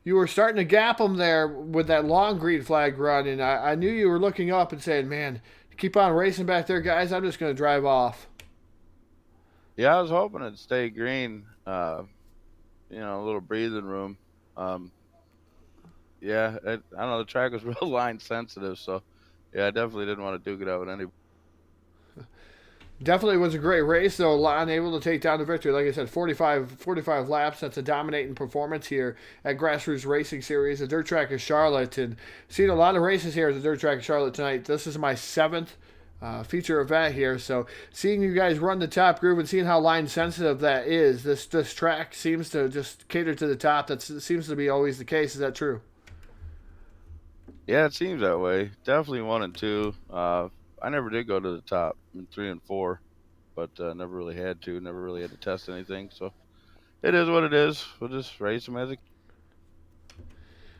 You were starting to gap them there with that long green flag run, and I knew you were looking up and saying, man, keep on racing back there, guys. I'm just going to drive off. Yeah, I was hoping it'd stay green. A little breathing room. Yeah, I don't know. The track was real line sensitive, so yeah, I definitely didn't want to duke it out with anybody. Definitely was a great race, though. Lon able to take down the victory. Like I said, 45 laps. That's a dominating performance here at Grassroots Racing Series, the Dirt Track of Charlotte. And seen a lot of races here at the Dirt Track of Charlotte tonight. This is my 7th feature event here. So seeing you guys run the top groove and seeing how line sensitive that is, this track seems to just cater to the top. That seems to be always the case. Is that true? Yeah, it seems that way. Definitely 1 and 2. I never did go to the top in 3 and 4, but never really had to. Never really had to test anything. So it is what it is. We'll just race them as it.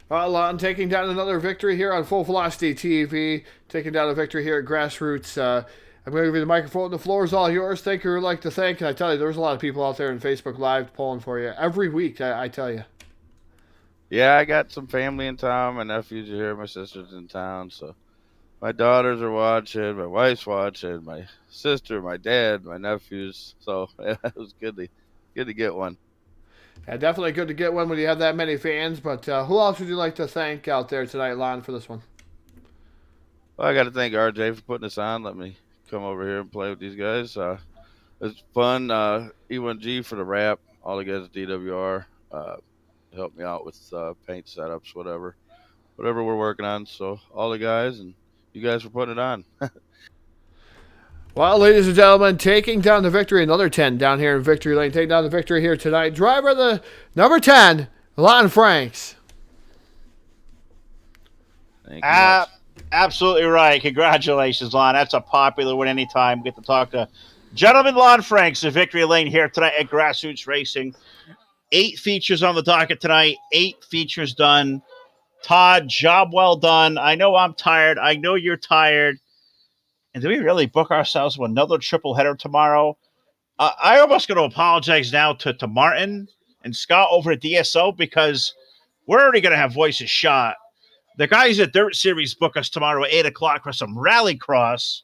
Lon taking down another victory here on Full Velocity TV. Taking down a victory here at Grassroots. I'm going to give you the microphone. The floor is all yours. Thank you. I'd like to thank. And I tell you, there's a lot of people out there in Facebook Live pulling for you every week. I tell you. Yeah, I got some family in town. My nephews are here. My sister's in town. So my daughters are watching. My wife's watching. My sister, my dad, my nephews. So yeah, it was good to get one. Yeah, definitely good to get one when you have that many fans. But who else would you like to thank out there tonight, Lon, for this one? Well, I got to thank RJ for putting this on. Let me come over here and play with these guys. It's fun. E1G for the wrap. All the guys at DWR helped me out with paint setups, whatever we're working on. So all the guys and you guys for putting it on. Well, ladies and gentlemen, taking down the victory, another 10 down here in Victory Lane. Taking down the victory here tonight. Driver the number 10, Lon Franks. Thank you much. Absolutely right. Congratulations, Lon. That's a popular one anytime. We get to talk to Gentleman Lon Franks of Victory Lane here tonight at Grassroots Racing. 8 features on the docket tonight. 8 features done. Todd, job well done. I know I'm tired. I know you're tired. And do we really book ourselves with another triple header tomorrow? I almost going to apologize now to Martin and Scott over at DSO because we're already going to have voices shot. The guys at Dirt Series book us tomorrow at 8 o'clock for some rallycross.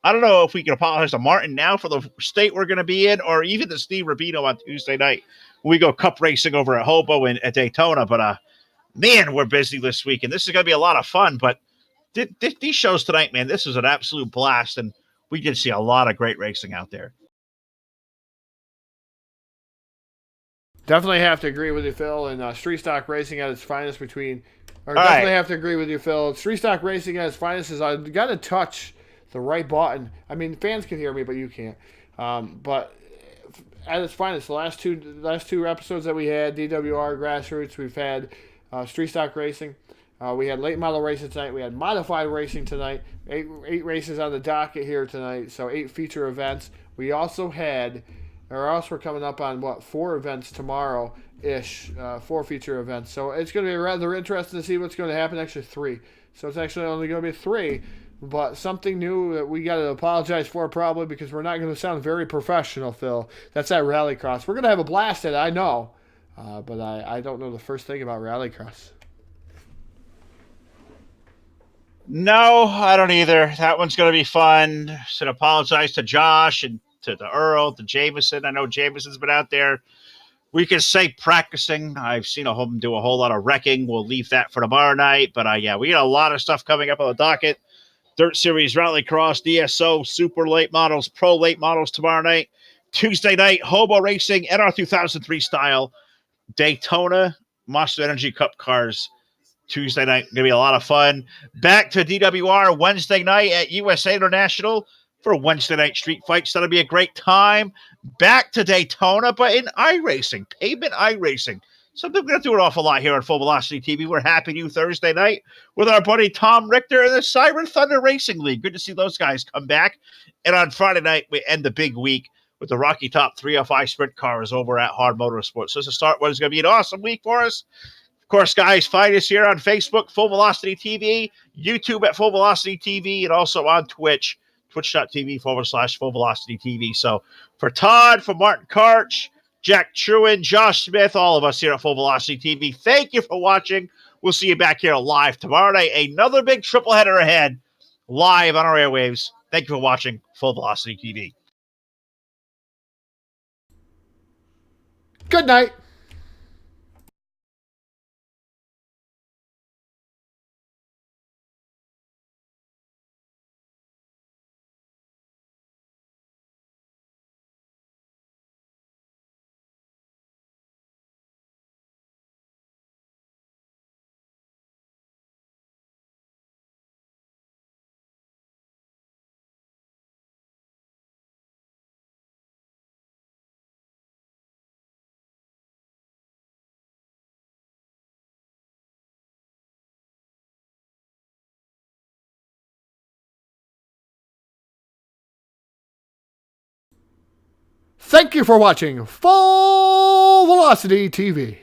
I don't know if we can apologize to Martin now for the state we're going to be in or even to Steve Rubino on Tuesday night when we go cup racing over at Hobo and at Daytona. But, man, we're busy this week, and this is going to be a lot of fun. But these shows tonight, man, this is an absolute blast, and we did see a lot of great racing out there. Definitely have to agree with you, Phil. And Street Stock Racing at its finest have to agree with you, Phil. Street Stock Racing at its finest is I've got to touch the right button. I mean, fans can hear me, but you can't. But at its finest, the last two episodes that we had, DWR, Grassroots, we've had Street Stock Racing. We had late model racing tonight. We had modified racing tonight. Eight races on the docket here tonight. So 8 feature events. We also had, or else we're coming up on 4 events tomorrow-ish, 4 feature events. So it's going to be rather interesting to see what's going to happen. Actually 3. So it's actually only going to be 3. But something new that we got to apologize for probably because we're not going to sound very professional, Phil. That's that rallycross. We're going to have a blast at it, I know. But I don't know the first thing about rallycross. No, I don't either. That one's going to be fun. Should apologize to Josh and to Earl, to Jameson. I know Jameson's been out there. We can say practicing. I've seen him do a whole lot of wrecking. We'll leave that for tomorrow night. But, yeah, we got a lot of stuff coming up on the docket. Dirt Series, Rallycross, DSO, Super Late Models, Pro Late Models tomorrow night. Tuesday night, Hobo Racing, NR 2003 style, Daytona, Monster Energy Cup cars. Tuesday night, going to be a lot of fun. Back to DWR Wednesday night at USA International for Wednesday night street fights. That'll be a great time. Back to Daytona, but in iRacing, pavement iRacing. Something we're going to do an awful lot here on Full Velocity TV. We're happy to Thursday night with our buddy Tom Richter and the Siren Thunder Racing League. Good to see those guys come back. And on Friday night, we end the big week with the Rocky Top 305 sprint cars over at Hard Motorsports. So to start what is going to be an awesome week for us. Of course, guys, find us here on Facebook, Full Velocity TV, YouTube at Full Velocity TV, and also on Twitch, twitch.tv/Full Velocity TV. So for Todd, for Martin Karch, Jack Truin, Josh Smith, all of us here at Full Velocity TV, thank you for watching. We'll see you back here live tomorrow night. Another big triple header ahead. live on our airwaves. Thank you for watching Full Velocity TV. Good night. Thank you for watching Full Velocity TV.